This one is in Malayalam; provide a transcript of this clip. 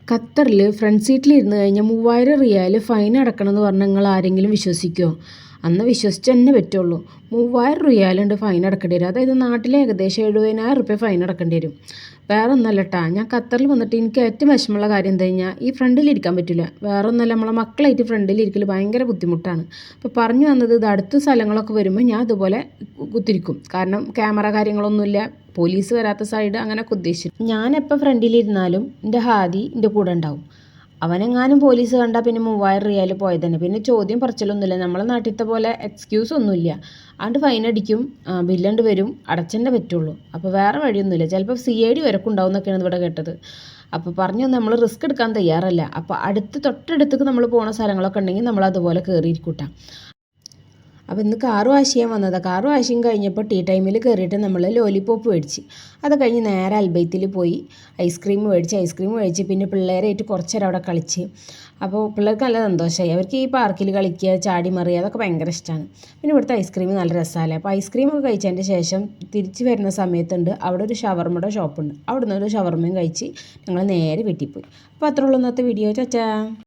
ഖത്തറിൽ ഫ്രണ്ട് സീറ്റിലിരുന്ന് കഴിഞ്ഞാൽ 3000 റിയാൽ ഫൈൻ അടക്കണമെന്ന് പറഞ്ഞാൽ നിങ്ങൾ ആരെങ്കിലും വിശ്വസിക്കുമോ? അന്ന് വിശ്വസിച്ച് തന്നെ പറ്റുള്ളൂ. 3000 റിയാലുണ്ട് ഫൈൻ അടക്കേണ്ടി വരും. അതായത് നാട്ടിൽ ഏകദേശം 70,000 റുപ്യ ഫൈൻ അടക്കേണ്ടി വരും. വേറെ ഒന്നല്ല കേട്ടോ, ഞാൻ ഖത്തറിൽ വന്നിട്ട് എനിക്ക് ഏറ്റവും വിഷമമുള്ള കാര്യം എന്താ കഴിഞ്ഞാൽ ഈ ഫ്രണ്ടിലിരിക്കാൻ പറ്റില്ല. വേറെ ഒന്നല്ല, നമ്മളെ മക്കളായിട്ട് ഫ്രണ്ടിലിരിക്കൽ ഭയങ്കര ബുദ്ധിമുട്ടാണ്. അപ്പോൾ പറഞ്ഞു വന്നത്, ഇത് അടുത്ത സ്ഥലങ്ങളൊക്കെ വരുമ്പോൾ ഞാൻ അതുപോലെ കുത്തിരിക്കും. കാരണം ക്യാമറ കാര്യങ്ങളൊന്നുമില്ല, പോലീസ് വരാത്ത സൈഡ് അങ്ങനെയൊക്കെ ഉദ്ദേശിച്ചു. ഞാനെപ്പോൾ ഫ്രണ്ടിലിരുന്നാലും എൻ്റെ ഹാദി എൻ്റെ കൂടെ ഉണ്ടാവും. അവനെങ്ങാനും പോലീസ് കണ്ടാൽ പിന്നെ 3000 റിയാൽ പോയത് തന്നെ. പിന്നെ ചോദ്യം പറച്ചിലൊന്നുമില്ല, നമ്മളെ നാട്ടിലത്തെ പോലെ എക്സ്ക്യൂസ് ഒന്നുമില്ല. അതുകൊണ്ട് ഫൈൻ അടിക്കും, ബില്ലണ്ട് വരും, അടച്ചെന്നെ പറ്റുള്ളൂ. അപ്പോൾ വേറെ വഴിയൊന്നുമില്ല. ചിലപ്പോൾ CID വരെ ഉണ്ടാവും എന്നൊക്കെയാണ് ഇവിടെ കേട്ടത്. അപ്പോൾ പറഞ്ഞു നമ്മൾ റിസ്ക് എടുക്കാൻ തയ്യാറല്ല. അപ്പോൾ തൊട്ടടുത്തേക്ക് നമ്മൾ പോകുന്ന സ്ഥലങ്ങളൊക്കെ ഉണ്ടെങ്കിൽ നമ്മൾ അതുപോലെ കയറിയിരിക്കൂട്ടാം. അപ്പോൾ ഇന്ന് കാറ് വാഷ് ചെയ്യാൻ വന്നതാണ്. കാറ് വാഷിങ് കഴിഞ്ഞപ്പോൾ ടീ ടൈമിൽ കയറിയിട്ട് നമ്മൾ ലോലിപോപ്പ് മേടിച്ച്, അത് കഴിഞ്ഞ് നേരെ അൽബൈത്തിൽ പോയി ഐസ്ക്രീം മേടിച്ച് പിന്നെ പിള്ളേരായിട്ട് കുറച്ച് നേരം അവിടെ കളിച്ച്. അപ്പോൾ പിള്ളേർക്ക് നല്ല സന്തോഷമായി. അവർക്ക് ഈ പാർക്കിൽ കളിക്കുക, ചാടി മറിയുക, അതൊക്കെ ഭയങ്കര ഇഷ്ടമാണ്. പിന്നെ ഇവിടുത്തെ ഐസ്ക്രീം നല്ല രസമല്ലേ. അപ്പോൾ ഐസ്ക്രീമൊക്കെ കഴിച്ചതിൻ്റെ ശേഷം തിരിച്ച് വരുന്ന സമയത്തുണ്ട് അവിടെ ഒരു ഷവർമ്മയുടെ ഷോപ്പുണ്ട്. അവിടെ നിന്ന് ഒരു ഷവർമ്മയും കഴിച്ച് ഞങ്ങൾ നേരെ വീട്ടിൽ പോയി. അപ്പോൾ അത്രേ ഉള്ളൂ ഇന്നത്തെ വീഡിയോ. ചാച്ചാ.